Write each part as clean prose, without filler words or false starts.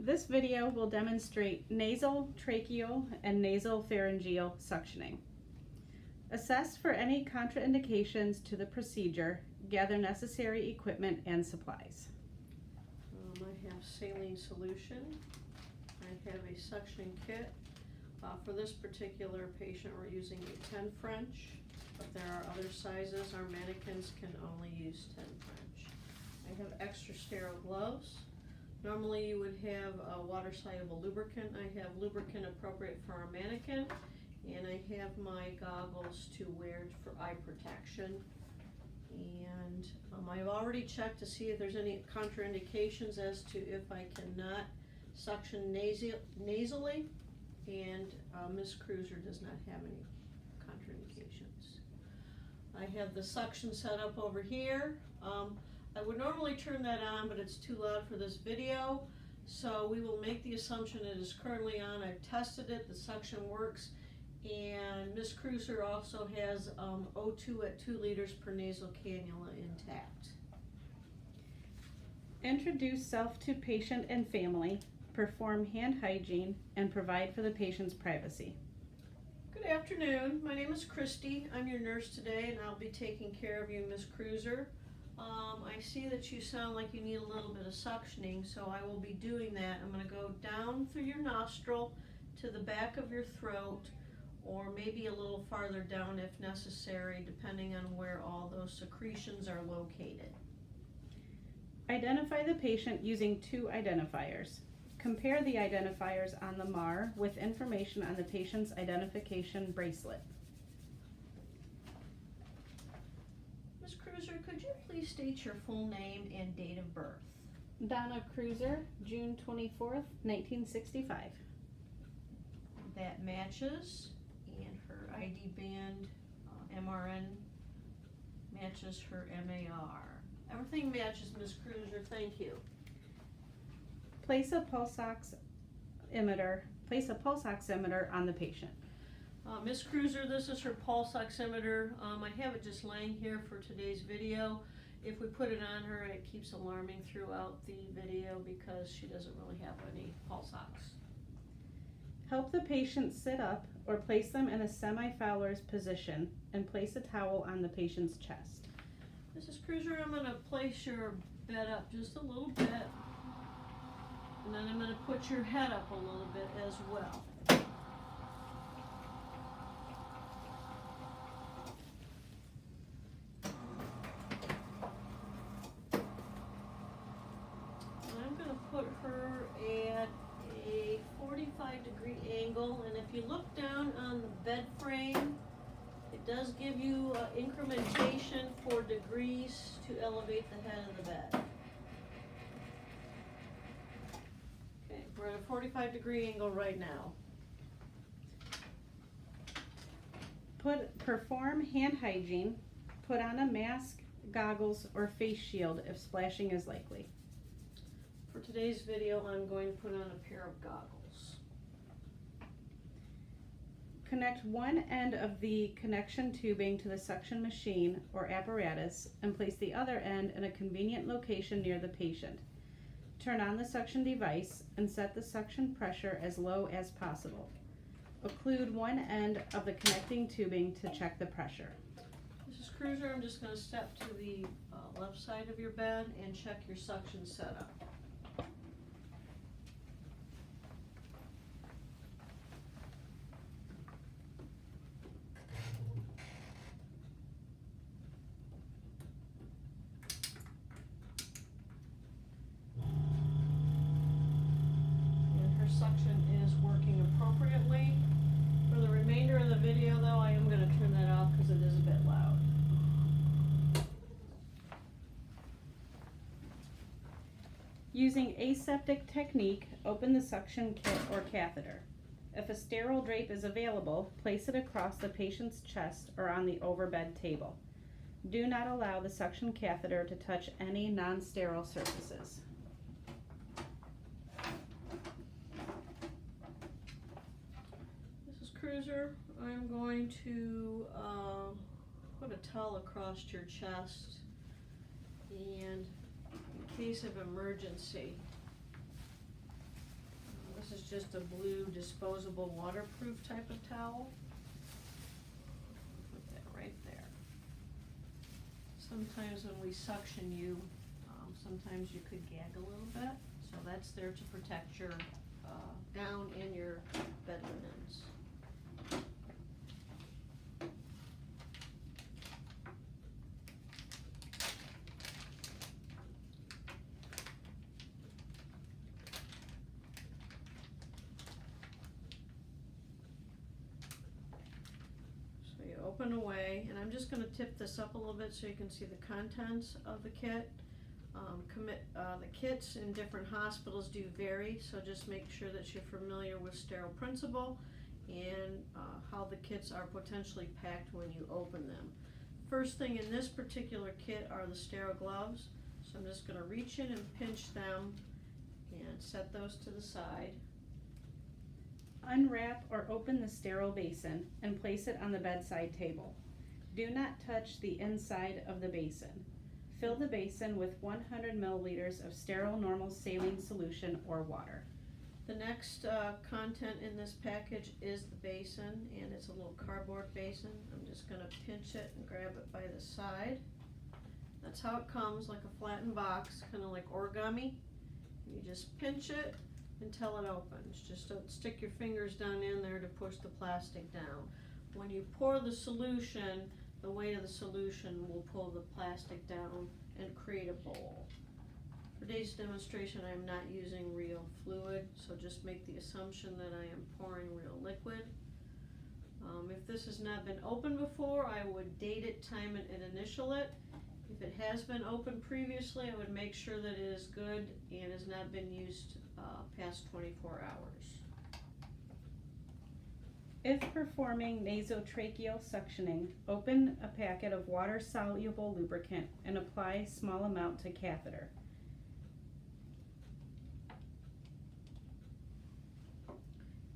This video will demonstrate nasal, tracheal, and nasal pharyngeal suctioning. Assess for any contraindications to the procedure. Gather necessary equipment and supplies. I have saline solution. I have a suction kit. For this particular patient, we're using a 10 French, but there are other sizes. Our mannequins can only use 10 French. I have extra sterile gloves. Normally you would have a water-soluble lubricant. I have lubricant appropriate for a mannequin, and I have my goggles to wear for eye protection. And I've already checked to see if there's any contraindications as to if I cannot suction nasally, and Miss Cruiser does not have any contraindications. I have the suction set up over here. I would normally turn that on, but it's too loud for this video, so we will make the assumption it is currently on. I've tested it, the suction works, and Miss Cruiser also has O2 at 2 liters per nasal cannula intact. Introduce self to patient and family, perform hand hygiene, and provide for the patient's privacy. Good afternoon. My name is Christy. I'm your nurse today, and I'll be taking care of you, Miss Cruiser. I see that you sound like you need a little bit of suctioning, so I will be doing that. I'm going to go down through your nostril to the back of your throat, or maybe a little farther down if necessary, depending on where all those secretions are located. Identify the patient using 2 identifiers. Compare the identifiers on the MAR with information on the patient's identification bracelet. Ms. Cruiser, could you please state your full name and date of birth? Donna Cruiser, June 24th, 1965. That matches, and her ID band, MRN, matches her MAR. Everything matches, Ms. Cruiser, thank you. Place a pulse oximeter on the patient. Ms. Cruiser, this is her pulse oximeter. I have it just laying here for today's video. If we put it on her, it keeps alarming throughout the video because she doesn't really have any pulse ox. Help the patient sit up or place them in a semi-Fowler's position and place a towel on the patient's chest. Mrs. Cruiser, I'm going to place your bed up just a little bit, and then I'm going to put your head up a little bit as well. I'm going to put her at a 45-degree angle, and if you look down on the bed frame, it does give you incrementation for degrees to elevate the head of the bed. Okay, we're at a 45-degree angle right now. Perform hand hygiene. Put on a mask, goggles, or face shield if splashing is likely. For today's video, I'm going to put on a pair of goggles. Connect one end of the connection tubing to the suction machine or apparatus and place the other end in a convenient location near the patient. Turn on the suction device and set the suction pressure as low as possible. Occlude one end of the connecting tubing to check the pressure. Mrs. Cruiser, I'm just going to step to the left side of your bed and check your suction setup. Suction is working appropriately. For the remainder of the video though, I am going to turn that off because it is a bit loud. Using aseptic technique, open the suction kit or catheter. If a sterile drape is available, place it across the patient's chest or on the overbed table. Do not allow the suction catheter to touch any non-sterile surfaces. Cruiser, I'm going to put a towel across your chest, and in case of emergency, just a blue disposable waterproof type of towel. Put that right there. Sometimes when we suction you, sometimes you could gag a little bit, so that's there to protect your gown and your bed linens. So you open away, and I'm just going to tip this up a little bit so you can see the contents of the kit. The kits in different hospitals do vary, so just make sure that you're familiar with sterile principle and how the kits are potentially packed when you open them. First thing in this particular kit are the sterile gloves, so I'm just going to reach in and pinch them and set those to the side. Unwrap or open the sterile basin and place it on the bedside table. Do not touch the inside of the basin. Fill the basin with 100 milliliters of sterile normal saline solution or water. The next content in this package is the basin, and it's a little cardboard basin. I'm just going to pinch it and grab it by the side. That's how it comes, like a flattened box, kind of like origami. You just pinch it until it opens. Just don't stick your fingers down in there to push the plastic down. When you pour the solution, the weight of the solution will pull the plastic down and create a bowl. For today's demonstration, I'm not using real fluid, so just make the assumption that I am pouring real liquid. If this has not been opened before, I would date it, time it, and initial it. If it has been opened previously, I would make sure that it is good and has not been used past 24 hours. If performing nasotracheal suctioning, open a packet of water-soluble lubricant and apply small amount to catheter.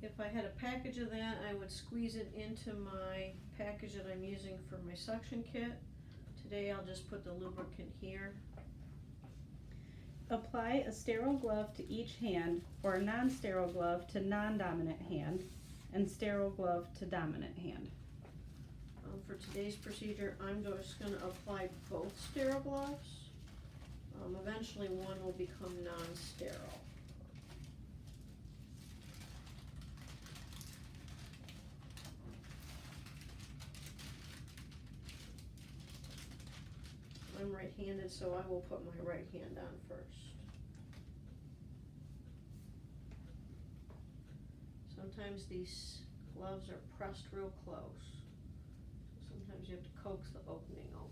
If I had a package of that, I would squeeze it into my package that I'm using for my suction kit. Today I'll just put the lubricant here. Apply a sterile glove to each hand or a non-sterile glove to non-dominant hand and sterile glove to dominant hand. For today's procedure, I'm just going to apply both sterile gloves. Eventually one will become non-sterile. I'm right-handed, so I will put my right hand on first. Sometimes these gloves are pressed real close. Sometimes you have to coax the opening open.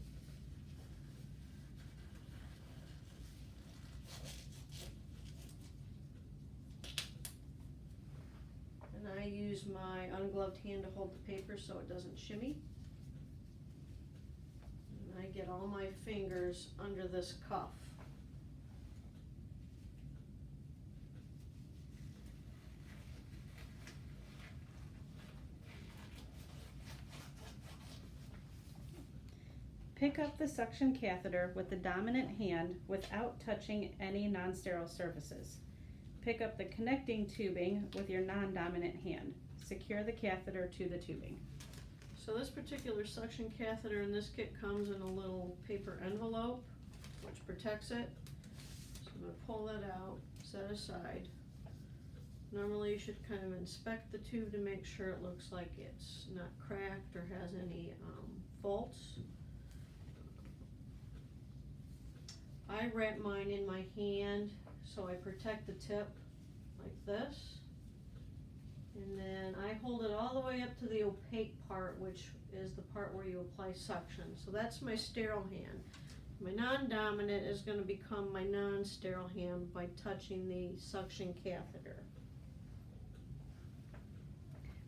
And I use my ungloved hand to hold the paper so it doesn't shimmy. And I get all my fingers under this cuff. Pick up the suction catheter with the dominant hand without touching any non-sterile surfaces. Pick up the connecting tubing with your non-dominant hand. Secure the catheter to the tubing. So this particular suction catheter in this kit comes in a little paper envelope which protects it. So I'm going to pull that out, set aside. Normally you should kind of inspect the tube to make sure it looks like it's not cracked or has any faults. I wrap mine in my hand so I protect the tip like this. And then I hold it all the way up to the opaque part, which is the part where you apply suction. So that's my sterile hand. My non-dominant is going to become my non-sterile hand by touching the suction catheter.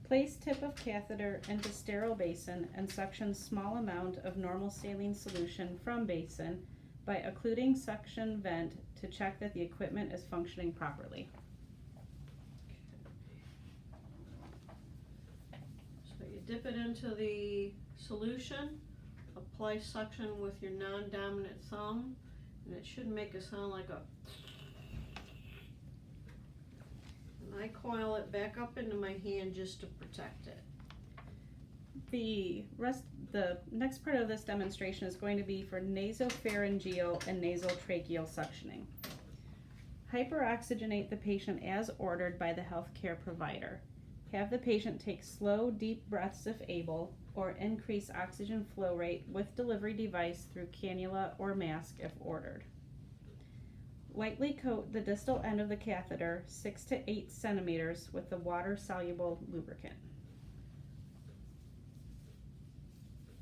Place tip of catheter into sterile basin and suction small amount of normal saline solution from basin by occluding suction vent to check that the equipment is functioning properly. So you dip it into the solution, apply suction with your non-dominant thumb, and it should make a sound like a... And I coil it back up into my hand just to protect it. The next part of this demonstration is going to be for nasopharyngeal and nasal tracheal suctioning. Hyperoxygenate the patient as ordered by the healthcare provider. Have the patient take slow, deep breaths if able, or increase oxygen flow rate with delivery device through cannula or mask if ordered. Lightly coat the distal end of the catheter 6 to 8 centimeters with the water-soluble lubricant.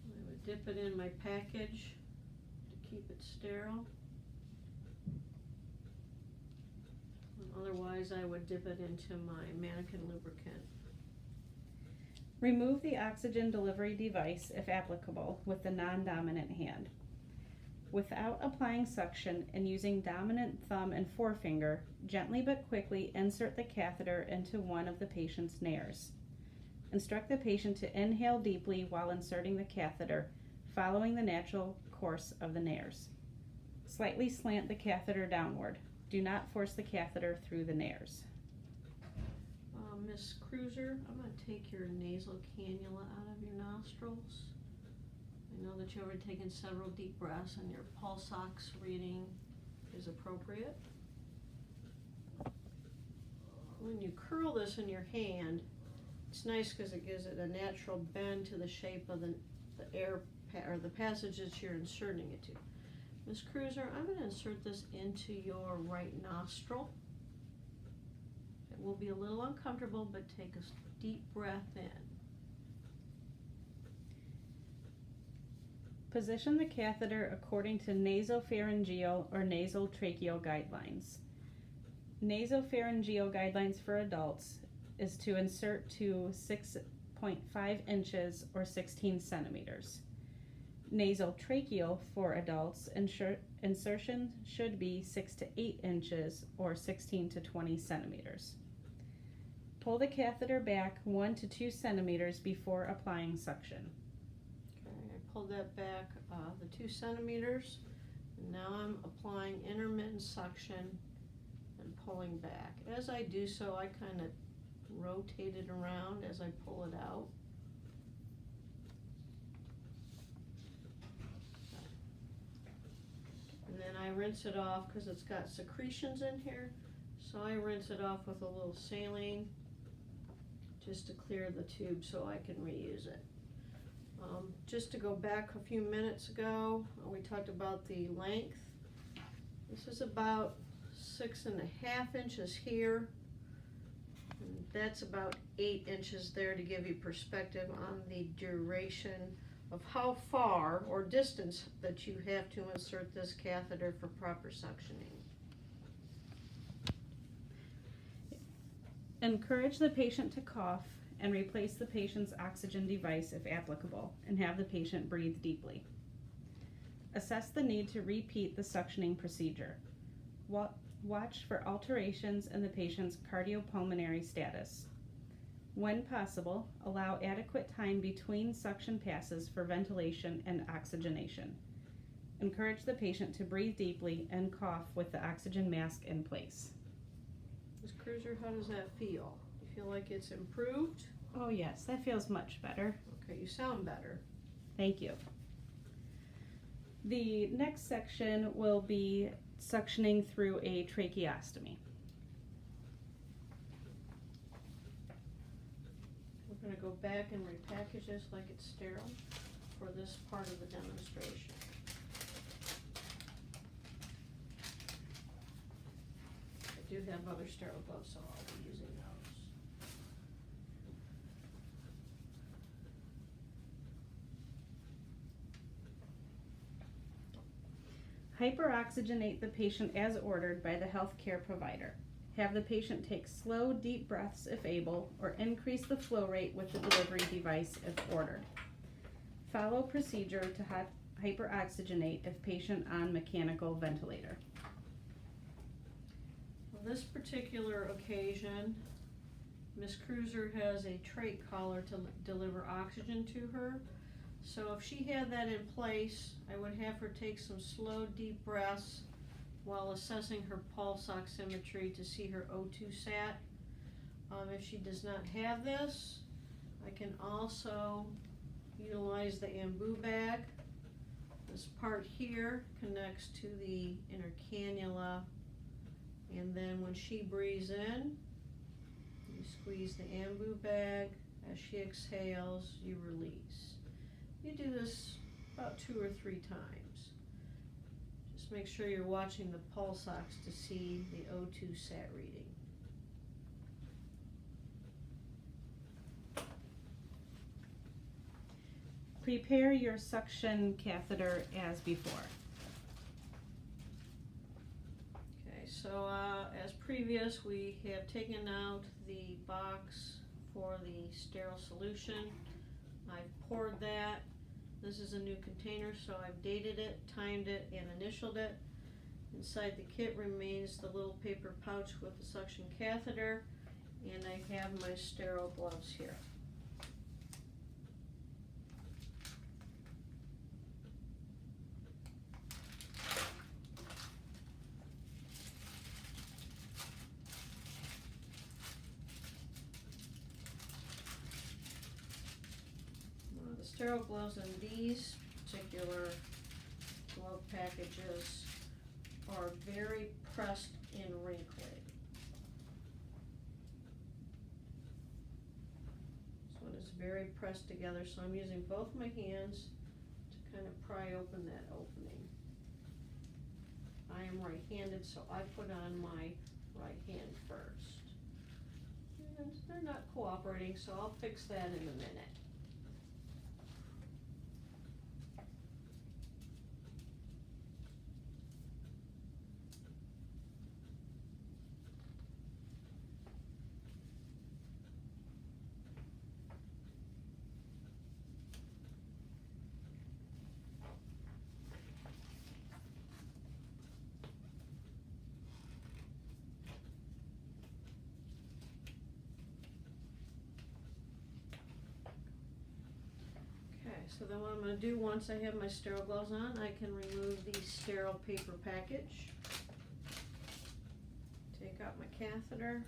I would dip it in my package to keep it sterile. Otherwise, I would dip it into my mannequin lubricant. Remove the oxygen delivery device, if applicable, with the non-dominant hand. Without applying suction and using dominant thumb and forefinger, gently but quickly insert the catheter into one of the patient's nares. Instruct the patient to inhale deeply while inserting the catheter, following the natural course of the nares. Slightly slant the catheter downward. Do not force the catheter through the nares. Miss Cruiser, I'm going to take your nasal cannula out of your nostrils. I know that you've already taken several deep breaths and your pulse ox reading is appropriate. When you curl this in your hand, it's nice because it gives it a natural bend to the shape of the air or the passage that you're inserting it to. Miss Cruiser, I'm going to insert this into your right nostril. It will be a little uncomfortable, but take a deep breath in. Position the catheter according to nasopharyngeal or nasal tracheal guidelines. Nasopharyngeal guidelines for adults is to insert to 6.5 inches or 16 centimeters. Nasal tracheal for adults, insertion should be 6 to 8 inches or 16 to 20 centimeters. Pull the catheter back 1 to 2 centimeters before applying suction. Okay, I pulled that back the 2 centimeters. And now I'm applying intermittent suction and pulling back. As I do so, I kind of rotate it around as I pull it out. And then I rinse it off because it's got secretions in here. So I rinse it off with a little saline just to clear the tube so I can reuse it. Just to go back a few minutes ago, we talked about the length. This is about 6.5 inches here. And that's about 8 inches there to give you perspective on the duration of how far or distance that you have to insert this catheter for proper suctioning. Encourage the patient to cough and replace the patient's oxygen device if applicable, and have the patient breathe deeply. Assess the need to repeat the suctioning procedure. Watch for alterations in the patient's cardiopulmonary status. When possible, allow adequate time between suction passes for ventilation and oxygenation. Encourage the patient to breathe deeply and cough with the oxygen mask in place. Ms. Cruiser, how does that feel? You feel like it's improved? Oh yes, that feels much better. Okay, you sound better. Thank you. The next section will be suctioning through a tracheostomy. We're going to go back and repackage this like it's sterile for this part of the demonstration. I do have other sterile gloves, so I'll be using those. Hyperoxygenate the patient as ordered by the healthcare provider. Have the patient take slow, deep breaths if able, or increase the flow rate with the delivery device if ordered. Follow procedure to hyperoxygenate if patient on mechanical ventilator. On this particular occasion, Ms. Cruiser has a trach collar to deliver oxygen to her. So if she had that in place, I would have her take some slow, deep breaths while assessing her pulse oximetry to see her O2 sat. If she does not have this, I can also utilize the ambu bag. This part here connects to the inner cannula, and then when she breathes in, you squeeze the ambu bag. As she exhales, you release. You do this about 2 or 3 times. Just make sure you're watching the pulse ox to see the O2 sat reading. Prepare your suction catheter as before. Okay, so as previous, we have taken out the box for the sterile solution. I've poured that. This is a new container, so I've dated it, timed it, and initialed it. Inside the kit remains the little paper pouch with the suction catheter, and I have my sterile gloves here. The sterile gloves in these particular glove packages are very pressed and wrinkly. This one is very pressed together, so I'm using both my hands to kind of pry open that opening. I am right-handed, so I put on my right hand first. And they're not cooperating, so I'll fix that in a minute. So then what I'm going to do, once I have my sterile gloves on, I can remove the sterile paper package. Take out my catheter.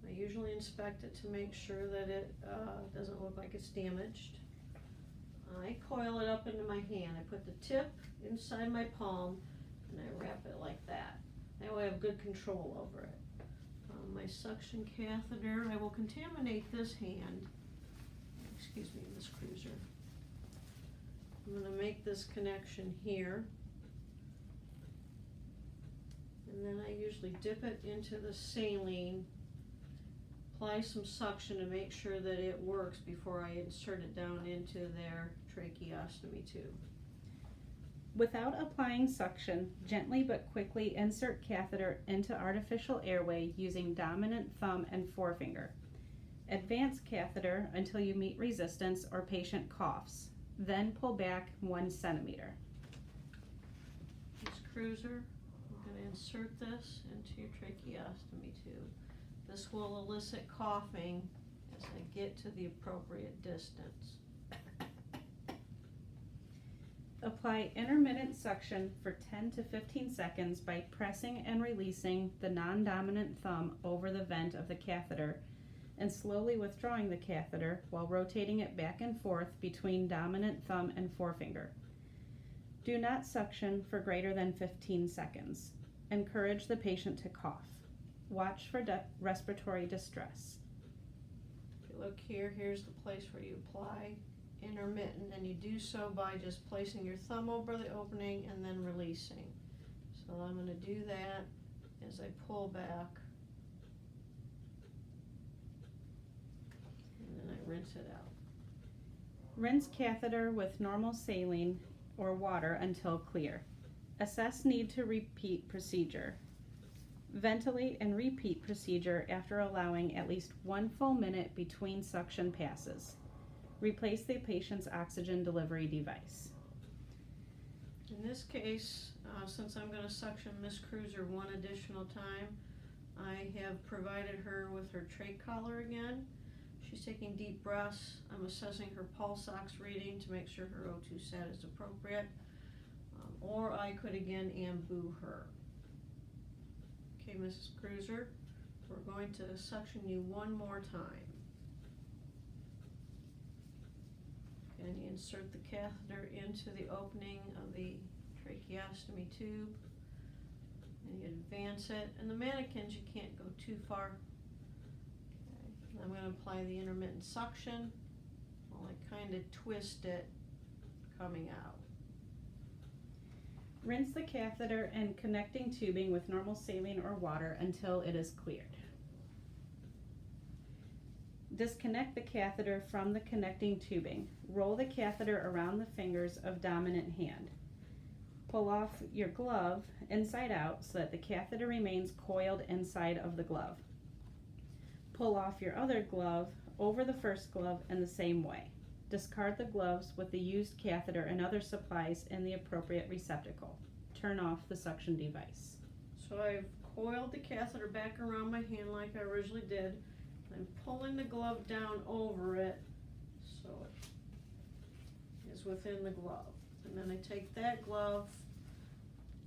I usually inspect it to make sure that it doesn't look like it's damaged. I coil it up into my hand. I put the tip inside my palm and I wrap it like that. That way I have good control over it. My suction catheter, I will contaminate this hand. Excuse me, Miss Cruiser. I'm going to make this connection here, and then I usually dip it into the saline, apply some suction to make sure that it works before I insert it down into their tracheostomy tube. Without applying suction, gently but quickly insert catheter into artificial airway using dominant thumb and forefinger. Advance catheter until you meet resistance or patient coughs. Then pull back 1 centimeter. Miss Cruiser, I'm going to insert this into your tracheostomy tube. This will elicit coughing as I get to the appropriate distance. Apply intermittent suction for 10 to 15 seconds by pressing and releasing the non-dominant thumb over the vent of the catheter and slowly withdrawing the catheter while rotating it back and forth between dominant thumb and forefinger. Do not suction for greater than 15 seconds. Encourage the patient to cough. Watch for respiratory distress. If you look here, here's the place where you apply intermittent, and you do so by just placing your thumb over the opening and then releasing. So I'm going to do that as I pull back. Rinse it out. Rinse catheter with normal saline or water until clear. Assess need to repeat procedure. Ventilate and repeat procedure after allowing at least 1 full minute between suction passes. Replace the patient's oxygen delivery device. In this case, since I'm going to suction Miss Cruiser 1 additional time, I have provided her with her trach collar again. She's taking deep breaths. I'm assessing her pulse ox reading to make sure her O2 sat is appropriate. Or I could again ambu her. Okay, Mrs. Cruiser, So we're going to suction you one more time. And you insert the catheter into the opening of the tracheostomy tube. And you advance it. And the mannequins, you can't go too far. Okay. I'm going to apply the intermittent suction while I kind of twist it coming out. Rinse the catheter and connecting tubing with normal saline or water until it is cleared. Disconnect the catheter from the connecting tubing. Roll the catheter around the fingers of dominant hand. Pull off your glove inside out so that the catheter remains coiled inside of the glove. Pull off your other glove over the first glove in the same way. Discard the gloves with the used catheter and other supplies in the appropriate receptacle. Turn off the suction device. So I've coiled the catheter back around my hand like I originally did. I'm pulling the glove down over it so it is within the glove. And then I take that glove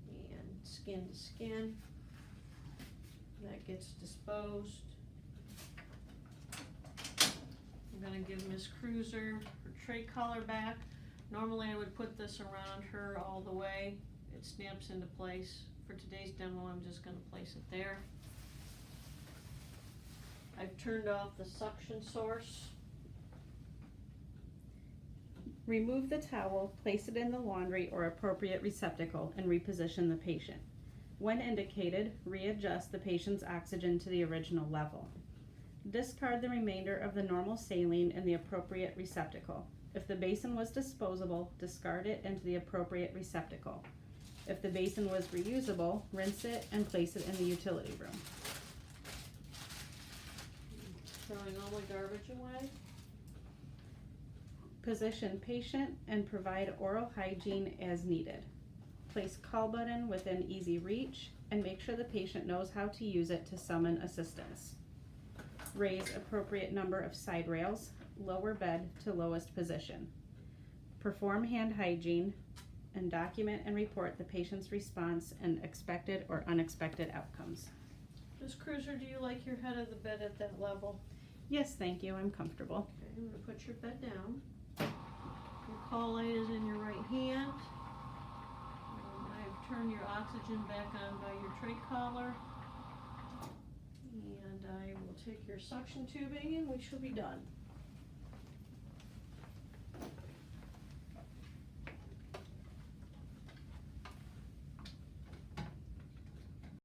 and skin to skin. That gets disposed. I'm going to give Miss Cruiser her tray collar back. Normally I would put this around her all the way. It snaps into place. For today's demo, I'm just going to place it there. I've turned off the suction source. Remove the towel, place it in the laundry or appropriate receptacle, and reposition the patient. When indicated, readjust the patient's oxygen to the original level. Discard the remainder of the normal saline in the appropriate receptacle. If the basin was disposable, discard it into the appropriate receptacle. If the basin was reusable, rinse it and place it in the utility room. Throwing all my garbage away. Position patient and provide oral hygiene as needed. Place call button within easy reach and make sure the patient knows how to use it to summon assistance. Raise appropriate number of side rails, lower bed to lowest position. Perform hand hygiene and document and report the patient's response and expected or unexpected outcomes. Ms. Cruiser, do you like your head of the bed at that level? Yes, thank you, I'm comfortable. Okay, I'm going to put your bed down. Your call light is in your right hand. I've turned your oxygen back on by your tray collar. And I will take your suction tubing and we shall be done.